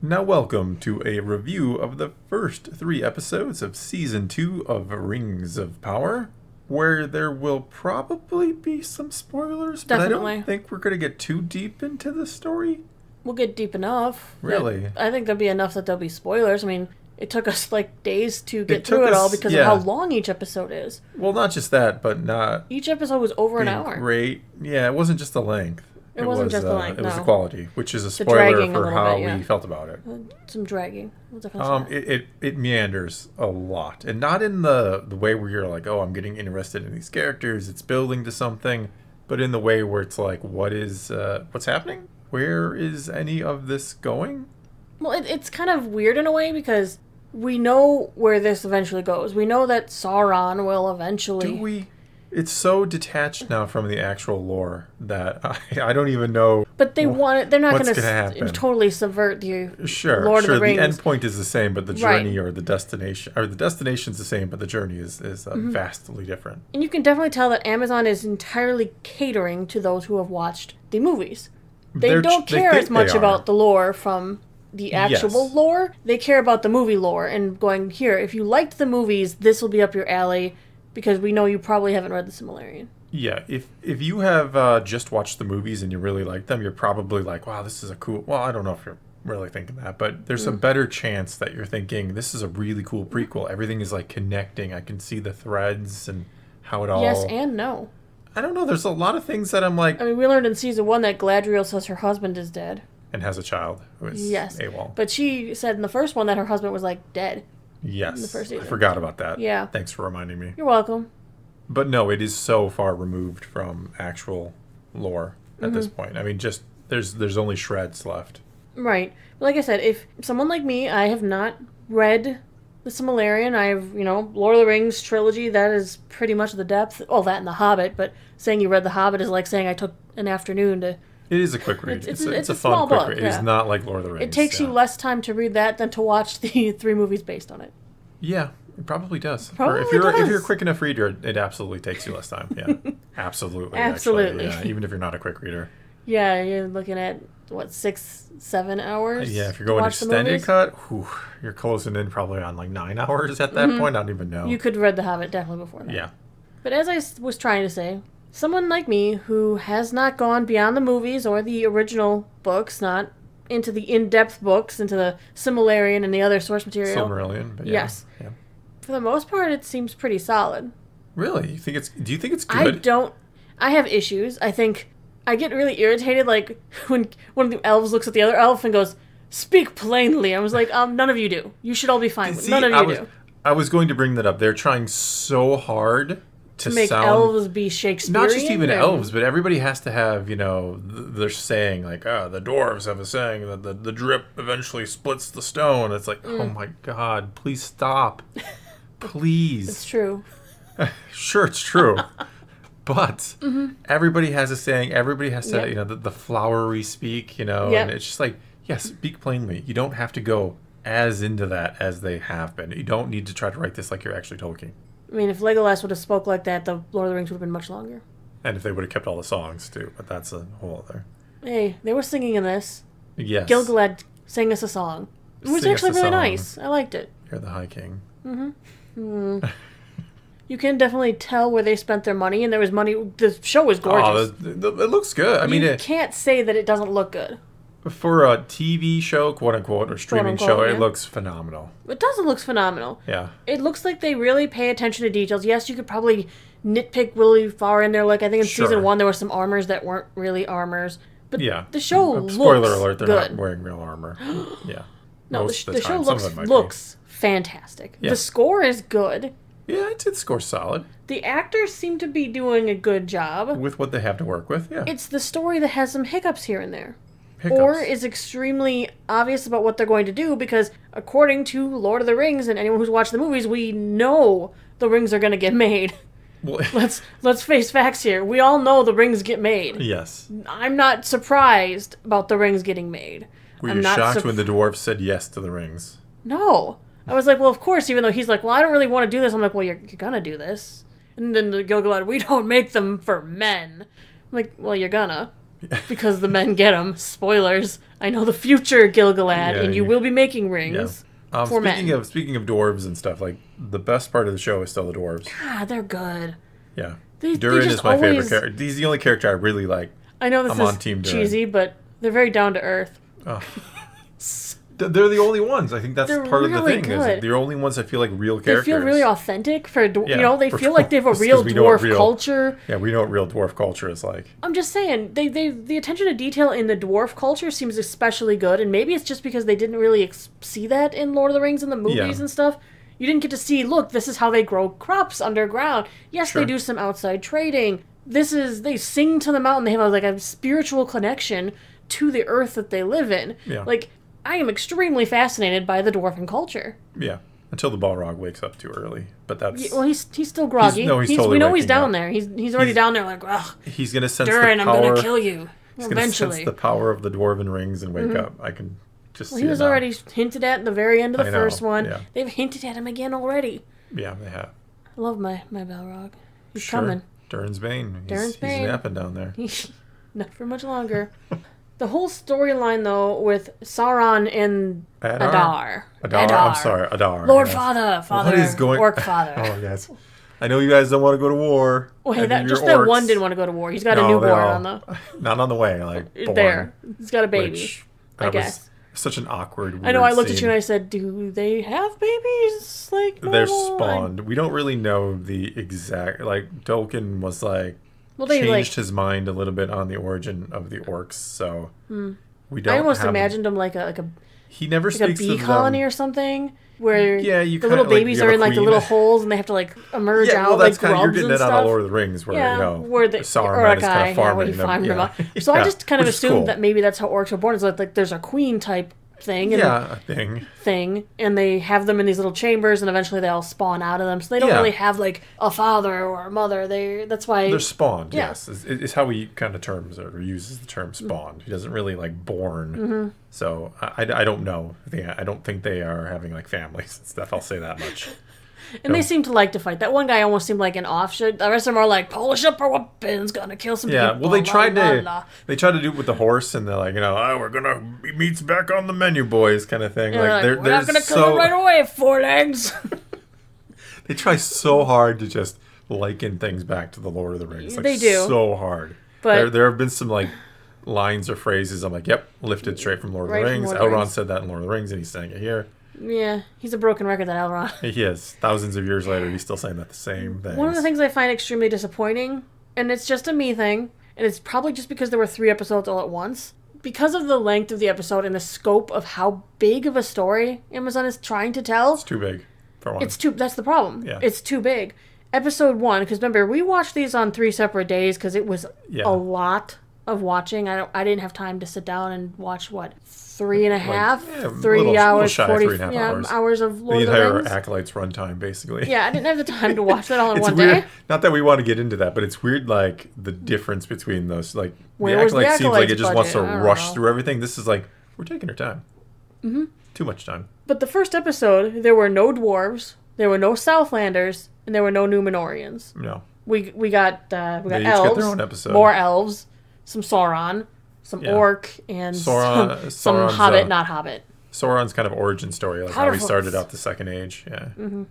Now, welcome to a review of the first 3 episodes of Season 2 of Rings of Power, where there will probably be some spoilers, but I Definitely. don't think we're going to get too deep into the story. We'll get deep enough. Really? I think there'll be enough that there'll be spoilers. I mean, it took us like days to get took through it all us- because yeah. of how long each episode is. Well, not just that, but not Each episode was over an being hour. great. Yeah, it wasn't just the length. It wasn't just the length, It was the no. quality, which is a The spoiler dragging a for little how bit, yeah. we felt about it. Some dragging. We'll definitely say that. It meanders a lot, and not in the way where you're like, oh, I'm getting interested in these characters, it's building to something, but in the way where it's like, what's happening? Where is any of this going? Well, it's kind of weird in a way because we know where this eventually goes. We know that Sauron will eventually... Do we? It's so detached now from the actual lore that I don't even know. But they want it. They're not what's going gonna happen. to totally subvert the Sure, Lord of the Rings. The end point is the same, but the Right. journey or the destination's the same, but the journey is vastly different. And you can definitely tell that Amazon is entirely catering to those who have watched the movies. They don't care think as much they are. about the lore from the actual Yes. lore. They care about the movie lore and going, here, if you liked the movies, this will be up your alley because we know you probably haven't read the Silmarillion. Yeah, if you have just watched the movies and you really like them, you're probably like, wow, this is a cool... Well, I don't know if you're really thinking that, but there's a better chance that you're thinking, this is a really cool prequel. Everything is like connecting. I can see the threads and how it all... Yes and no. I don't know. There's a lot of things that I'm like... I mean, we learned in season 1 that Galadriel says her husband is dead. And has a child who is Yes. AWOL. But she said in the first one that her husband was, like, dead. Yes. in the first season. I forgot about that. Yeah. Thanks for reminding me. You're welcome. But no, it is so far removed from actual lore at this Mm-hmm. point. I mean, just there's only shreds left. Right. But like I said, if someone like me, I have not read the Silmarillion. I have, Lord of the Rings trilogy. That is pretty much the depth. Well, that and The Hobbit. But saying you read The Hobbit is like saying I took an afternoon to... It is a quick read. It's It's a a fun small quick book, read. It yeah. is not like Lord of the Rings. It takes you yeah. less time to read that than to watch the 3 movies based on it. Yeah, it probably does. Probably if you're does. a quick enough reader, it absolutely takes you less time. Yeah, absolutely. Absolutely. Actually, yeah, even if you're not a quick reader. Yeah, you're looking at, 6-7 hours? Yeah, if you're to going watch the extended movies? cut, you're closing in probably on like 9 hours at that point. I don't even know. You could have read The Hobbit definitely before that. Yeah. But as I was trying to say, someone like me who has not gone beyond the movies or the original books, not into the in-depth books, into the Silmarillion and the other source material. Silmarillion. But yeah. Yes. Yeah. For the most part, it seems pretty solid. Really? Do you think it's good? I have issues. I think I get really irritated, like, when one of the elves looks at the other elf and goes, "Speak plainly." I was like, none of you do. You should all be fine. See, None of you do. I was going to bring that up. They're trying so hard to Make sound... elves be Shakespearean. Not just even and- elves, but everybody has to have, they're saying, like, the dwarves have a saying that the drip eventually splits the stone. It's like, oh my God, please stop. Please. It's true. Sure, it's true. But everybody has a saying. Everybody has to, Yep. the flowery speak, Yep. and it's just like, yes, speak plainly. You don't have to go as into that as they have been. You don't need to try to write this like you're actually Tolkien. I mean, if Legolas would have spoke like that, the Lord of the Rings would have been much longer. And if they would have kept all the songs, too. But that's a whole other... Hey, they were singing in this. Yes. Gil-galad sang us a song. It was Sing us actually a really song. nice. I liked it. You're the High King. You can definitely tell where they spent their money, and there was money. The show was gorgeous. It looks good. I mean, you can't say that it doesn't look good. for a TV show, quote unquote, or streaming Quote, unquote, show, yeah. it looks phenomenal. It doesn't look phenomenal. Yeah. It looks like they really pay attention to details. Yes, you could probably nitpick really far in there. Like, I think in Sure. season 1, there were some armors that weren't really armors. But Yeah. the show looks Spoiler alert, they're good. not wearing real armor. Yeah. No, Most of the show time. Some of them might be. looks fantastic. Yeah. The score is good. Yeah, I'd say the score's solid The actors seem to be doing a good job. with what they have to work with. Yeah. It's the story that has some hiccups here and there. Hiccups. Or is extremely obvious about what they're going to do because according to Lord of the Rings and anyone who's watched the movies, we know the rings are going to get made. Well, Let's face facts here. We all know the rings get made. yes. I'm not surprised about the rings getting made. Were I'm you not shocked when the dwarves said yes to the rings? No. I was like, well, of course, even though he's like, well, I don't really want to do this. I'm like, well, you're gonna do this. And then the Gil-galad, we don't make them for men. I'm like, well, you're gonna. Because the men get them. Spoilers. I know the future, Gil-galad, and you will be making rings. Yeah. For men. Speaking of dwarves and stuff, like, the best part of the show is still the dwarves. Ah, they're good. Yeah. They Durin just is my always... favorite character. He's the only character I really like. I know this I'm on is Team Durin. cheesy, but they're very down to earth. Oh. They're the only ones. I think that's They're part of the really thing. good. Is they're the only ones that feel like real characters. They feel really authentic for they for feel like they have a dwarves, real 'cause we know what dwarf culture. Yeah, we know what real dwarf culture is like. I'm just saying, the attention to detail in the dwarf culture seems especially good, and maybe it's just because they didn't really see that in Lord of the Rings and the movies and stuff. You didn't get to see, look, this is how they grow crops underground. Yes, Sure. they do some outside trading. They sing to the mountain. They have a spiritual connection to the earth that they live in. Yeah. Like, I am extremely fascinated by the dwarven culture. Yeah, until the Balrog wakes up too early. But that's... Yeah, well, he's still groggy. He's totally we know he's waking down up. there. He's already down there like, ugh, He's going to sense Durin, the power... I'm going to kill you. He's going to Eventually. sense the power of the dwarven rings and wake up. I can just see He was it now. already hinted at in the very end of the first one. Yeah. They've hinted at him again already. Yeah, they have. I love my Balrog. He's Sure. coming. Durin's Bane. Durin's Bane. He's napping down there. Not for much longer. The whole storyline, though, with Sauron and Adar. I'm sorry, Adar. Lord yes. Father. What is going... Orc Father. Oh, yes. I know you guys don't want to go to war. Well, hey, That that one didn't want to go to war. He's got a newborn on the... Not on the way, like, born. There. He's got a baby, Which, I guess. Such an awkward, weird I know, I looked at scene. you and I said, do they have babies? Like, They're normal? spawned. We don't really know the exact... Like, Tolkien was, like... Well, they changed his mind a little bit on the origin of the orcs, so... We don't I almost have imagined him like a He never like a speaks bee of colony them. or something, where you the little kinda, like, babies you have are a in like the queen. little holes and they have to like emerge Yeah, out well, that's like kind of... You're grubs getting and it stuff. out of Lord of the Rings, where, Yeah, you know... where the Saruman is kind of farming where he them. farmed them up. So Yeah, I just kind of which is assumed cool. that maybe that's how orcs were born. It's like there's a queen type thing. And Yeah, a thing. and they have them in these little chambers, and eventually they all spawn out of them. So they don't really have like a father or a mother. That's why They're spawned. Yeah. Yes, it's how he kind of terms or uses the term spawned. He doesn't really like born. So I don't know. I don't think they are having like families and stuff. I'll say that much. And they seem to like to fight. That one guy almost seemed like an offshoot. The rest of them are like, polish up our weapons, gonna kill some people. Yeah, well, they tried blah, blah. to do it with the horse, and they're like, we're gonna meat's back on the menu, boys, kind of thing. And Like we're not gonna kill them right away, four legs. They try so hard to just liken things back to the Lord of the Rings. Like, They do. so hard. But there have been some like lines or phrases I'm like, yep, lifted straight from Lord of the Rings. Lord of the Elrond Rings. said that in Lord of the Rings, and he's saying it here. yeah, he's a broken record, that Elrond. He is. Thousands of years later, he's still saying that the same thing. One of the things I find extremely disappointing, and it's just a me thing, and it's probably just because there were 3 episodes all at once, because of the length of the episode and the scope of how big of a story Amazon is trying to tell. It's too big for one. That's the problem. Yeah. It's too big. Episode 1, because remember, we watched these on 3 separate days because it was a lot of watching. I didn't have time to sit down and watch, 3.5? 3 hours, 40 hours of Lord the of the entire Rings. Acolytes runtime, basically. Yeah, I didn't have the time to watch that all in It's one weird. day. Not that we want to get into that, but it's weird, like, the difference between those. Like, Where the was the Acolyte seems like it Acolytes just wants to budget? I don't rush know. through everything. This is like, we're taking our time. Mm-hmm. Too much time. But the first episode, there were no dwarves, there were no Southlanders, and there were no Numenorians. No. We got They each elves, get their own episode. more elves, some Sauron, some orc, and some Sauron's, hobbit, not hobbit. Sauron's kind of origin story, like how he Powderful. started out the Second Age. Yeah. Mm-hmm.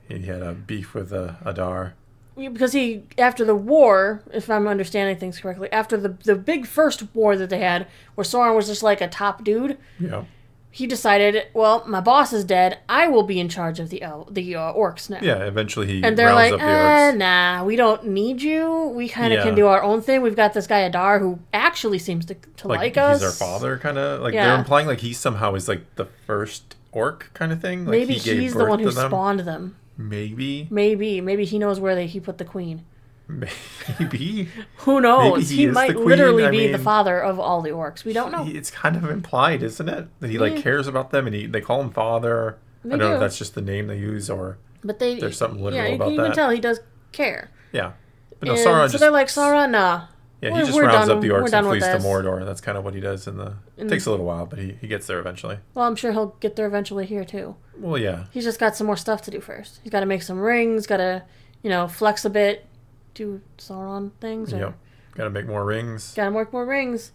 He had a beef with Adar. Because after the war, if I'm understanding things correctly, after the big first war that they had, where Sauron was just like a top dude, Yeah. he decided, well, my boss is dead, I will be in charge of the orcs now. Yeah, eventually he And they're rounds like, up the orcs. nah, we don't need you. We kind of Yeah. can do our own thing. We've got this guy Adar who actually seems to like us. He's our father, kind of. Like, Yeah. they're implying like he somehow is like the first orc kind of thing. Like, Maybe he gave he's the birth one who to them. spawned them. Maybe. Maybe he knows where he put the queen. Maybe. Who knows? Maybe he is might the queen. literally I be the mean, father of all the orcs. We don't know. It's kind of implied, isn't it? That he like cares about them and they call him father. I don't know do. if that's just the name they use or But there's something literal about you that. can tell he does care. Yeah. But no, And Sauron so just... they're like, Sauron, nah. Yeah, he just we're rounds done- up the we're orcs done and with flees to this. Mordor. That's kind of what he does it takes a little while, but he gets there eventually. Well, I'm sure he'll get there eventually here, too. Well, yeah. He's just got some more stuff to do first. He's got to make some rings, got to, flex a bit, do Sauron things. Or Yep. Got to make more rings. got to work more rings.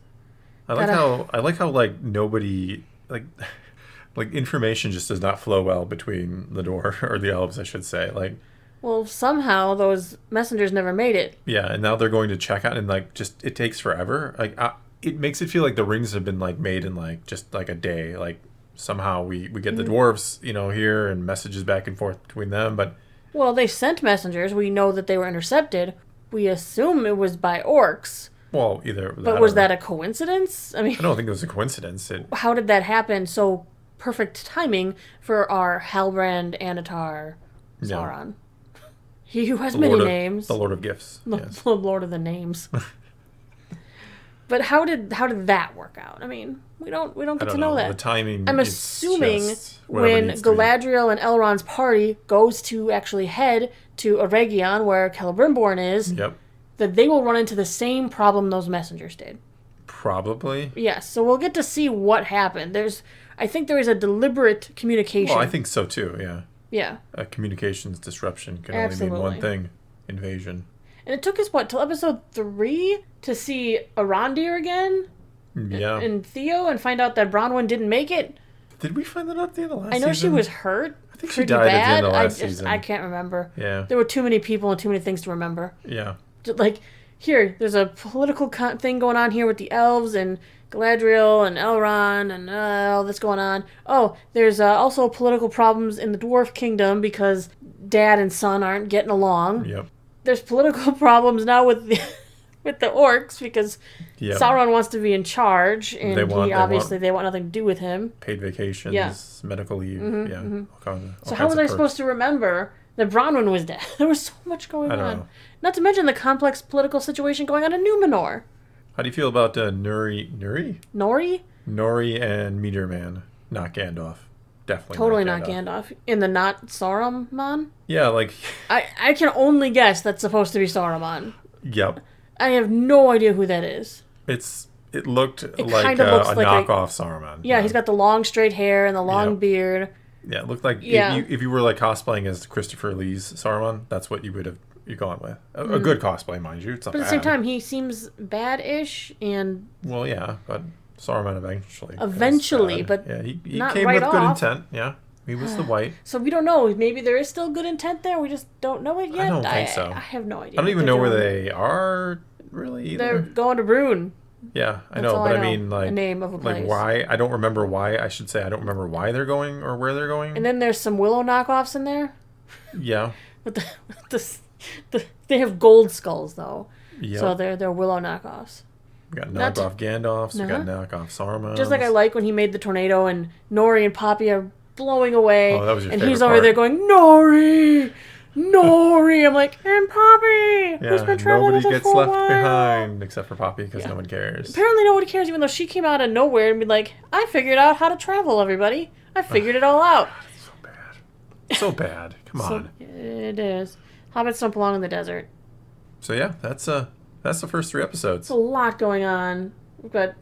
I like how like nobody like like information just does not flow well between the door or the elves, I should say. Like, Well, somehow those messengers never made it. yeah, and now they're going to check out, and like just it takes forever. Like, it makes it feel like the rings have been like made in like just like a day. Like somehow we get the dwarves, here and messages back and forth between them, but Well, they sent messengers. We know that they were intercepted. We assume it was by orcs. well, either. But was that a coincidence? I mean, I don't think it was a coincidence. How did that happen? So perfect timing for our Halbrand Anatar Sauron. He who has many names. The Lord of Gifts. Yes. The Lord of the Names. But how did that work out? I mean, we don't get to know that. The timing. I'm assuming when Galadriel and Elrond's party goes to actually head to Eregion, where Celebrimbor is, that they will run into the same problem those messengers did. Probably. Yes, so we'll get to see what happened. I think there is a deliberate communication. Well, I think so too. Yeah. Yeah. A communications disruption can only mean one thing: invasion. And it took us, till episode 3 to see Arondir again? Yeah. And Theo, and find out that Bronwyn didn't make it? Did we find that out at the end of last season? I know she was hurt. I think she died at the end of last season. I can't remember. Yeah. There were too many people and too many things to remember. Yeah. Like, here, there's a political thing going on here with the elves and Galadriel and Elrond and all this going on. Oh, there's also political problems in the Dwarf Kingdom because dad and son aren't getting along. Yep. There's political problems now with the orcs because Sauron wants to be in charge, and they want nothing to do with him. Paid vacations, medical leave, So how was I supposed to remember that Bronwyn was dead? There was so much going on. Know. Not to mention the complex political situation going on in Numenor. How do you feel about Nori? Nori and Meteor Man, not Gandalf. Definitely totally not Gandalf. In the not Saruman? Yeah, like... I can only guess that's supposed to be Saruman. Yep. I have no idea who that is. It looked like a knockoff Saruman. Yeah, he's got the long straight hair and the long beard. Yeah, it looked like if you were like cosplaying as Christopher Lee's Saruman, that's what you're going with. A good cosplay, mind you. It's not but at the same time, he seems bad-ish and... Well, yeah, but Saruman eventually. But yeah, he not came right with good off. intent. Yeah, he was the white. So we don't know. Maybe there is still good intent there. We just don't know it yet. I don't think so. I have no idea. I don't even know where they are really either. They're going to Brune. Yeah, I know, but I mean, like, the name of a place. Like why? I don't remember why. I should say I don't remember why they're going or where they're going. And then there's some Willow knockoffs in there. Yeah. But they have gold skulls though. Yeah. So they're Willow knockoffs. We got knockoff Gandalfs. We got knockoff Saruman. Just like I like when he made the tornado and Nori and Poppy are blowing away. Oh, that was your favorite he's over there going, Nori! Nori! I'm like, and Poppy! Yeah, nobody gets left behind except for Poppy because no one cares. Apparently nobody cares, even though she came out of nowhere and be like, I figured out how to travel, everybody. I figured it all out. So bad. So bad. Come on. It is. Hobbits don't belong in the desert. So yeah, that's the first 3 episodes. It's a lot going on. We've got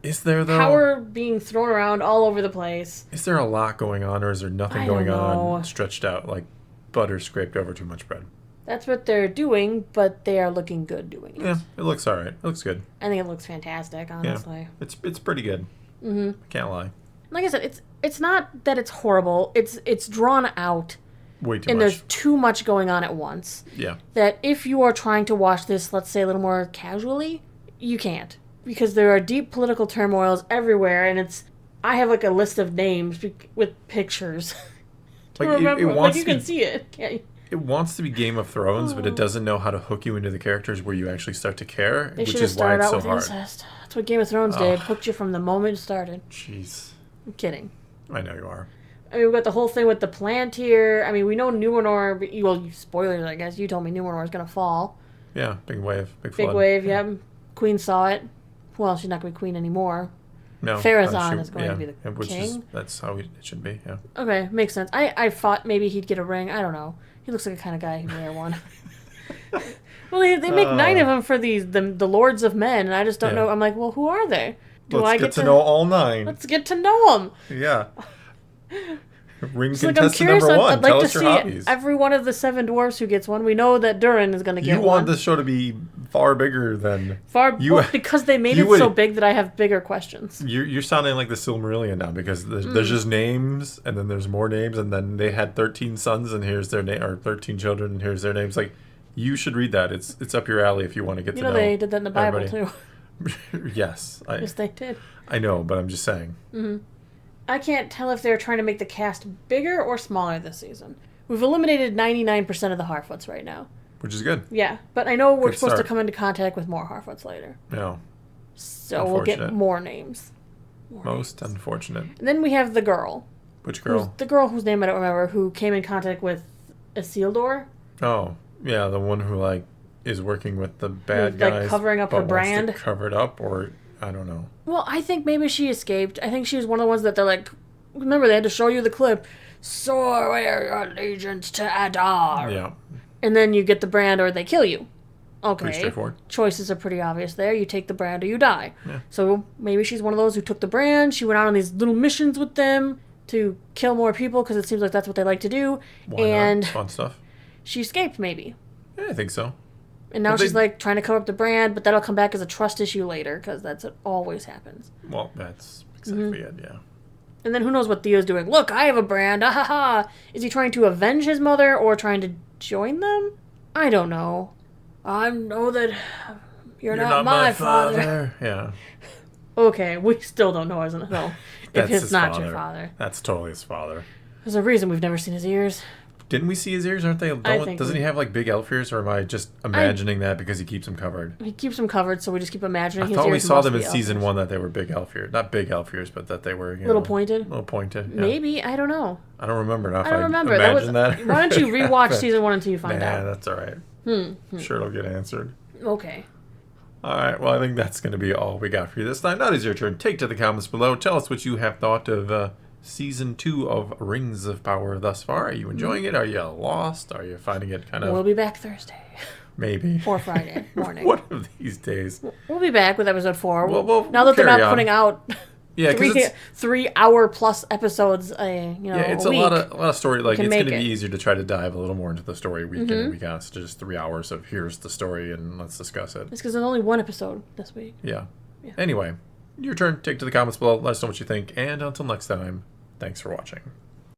power being thrown around all over the place. Is there a lot going on, or is there nothing going on stretched out like butter scraped over too much bread? That's what they're doing, but they are looking good doing it. Yeah, it looks all right. It looks good. I think it looks fantastic, honestly. Yeah, it's pretty good. Mm-hmm. I can't lie. Like I said, it's not that it's horrible. It's drawn out. Way too much. And there's too much going on at once. Yeah. That if you are trying to watch this, let's say, a little more casually, you can't. Because there are deep political turmoils everywhere, and I have like a list of names with pictures. Like remember, you can see it. Can't you? It wants to be Game of Thrones, but it doesn't know how to hook you into the characters where you actually start to care, which is why it's so hard. Incest. That's what Game of Thrones did. Hooked you from the moment it started. Jeez. I'm kidding. I know you are. I mean, we've got the whole thing with the plant here. I mean, we know Numenor... Well, spoilers, I guess. You told me Numenor is going to fall. Yeah, big wave. Big flood. Big wave, yeah. Queen saw it. Well, she's not going to be queen anymore. No. Pharazôn is going to be the king. That's how it should be, yeah. Okay, makes sense. I thought maybe he'd get a ring. I don't know. He looks like the kind of guy who'd wear one. Well, they make 9 of them for the Lords of Men, and I just don't know. I'm like, well, who are they? Let's get to know all 9. Let's get to know them. Yeah. Ring contestant number 1. I'd like Tell us your hobbies. Every one of the 7 dwarfs who gets one. We know that Durin is going to get one. You want this show to be far bigger than because they made it so big that I have bigger questions. You're sounding like the Silmarillion now because there's just names and then there's more names and then they had 13 sons and here's their name, or 13 children and here's their names. Like, you should read that. It's up your alley if you want to get to know. They did that in the Bible too. Yes. Yes, they did. I know, but I'm just saying. Mm-hmm. I can't tell if they're trying to make the cast bigger or smaller this season. We've eliminated 99% of the Harfoots right now. Which is good. Yeah, but I know we're supposed to come into contact with more Harfoots later. Yeah. So we'll get more names. Most unfortunate. And then we have the girl. Which girl? The girl whose name I don't remember, who came in contact with Isildur. Oh, yeah, the one who, like, is working with the bad guys. Like, covering up her brand. Cover it up, or I don't know. Well, I think maybe she escaped. I think she was one of the ones that they're like, remember, they had to show you the clip. Swear your allegiance to Adar. Yeah. And then you get the brand or they kill you. Okay. Pretty straightforward. Choices are pretty obvious there. You take the brand or you die. Yeah. So maybe she's one of those who took the brand. She went out on these little missions with them to kill more people because it seems like that's what they like to do. Why not? Fun stuff. She escaped, maybe. Yeah, I think so. And now she's like trying to cover up the brand, but that'll come back as a trust issue later because that's what always happens. Well, that's exactly it, yeah. And then who knows what Theo's doing. Look, I have a brand. Ah, ha, ha. Is he trying to avenge his mother or trying to join them? I don't know. I know that you're not my father. Yeah. Okay, we still don't know, isn't it? No, if it's not your father. That's totally his father. There's a reason we've never seen his ears. Didn't we see his ears? Aren't they? Doesn't he have like big elf ears, or am I just imagining that because he keeps them covered? He keeps them covered, so we just keep imagining his ears. I thought we saw them in season 1 that they were big elf ears. Not big elf ears, but that they were little pointed. Little pointed. Yeah. Maybe, I don't know. I don't remember enough. I don't remember. Imagine that. Why don't you rewatch season 1 until you find out? Yeah, that's all right. I'm sure it'll get answered. Okay. All right. Well, I think that's going to be all we got for you this time. Now it is your turn. Take to the comments below. Tell us what you have thought of Season 2 of Rings of Power thus far. Are you enjoying it? Are you lost? Are you finding it kind of... We'll be back Thursday. Maybe. Or Friday morning. One of these days. We'll be back with episode 4. Now that they're not putting out 3 hour plus episodes it's a week, a lot of story. Like, it's going to be easier to try to dive a little more into the story week in and week out. So just 3 hours of here's the story and let's discuss it. It's because there's only 1 episode this week. Yeah. Anyway, your turn. Take to the comments below. Let us know what you think. And until next time, thanks for watching.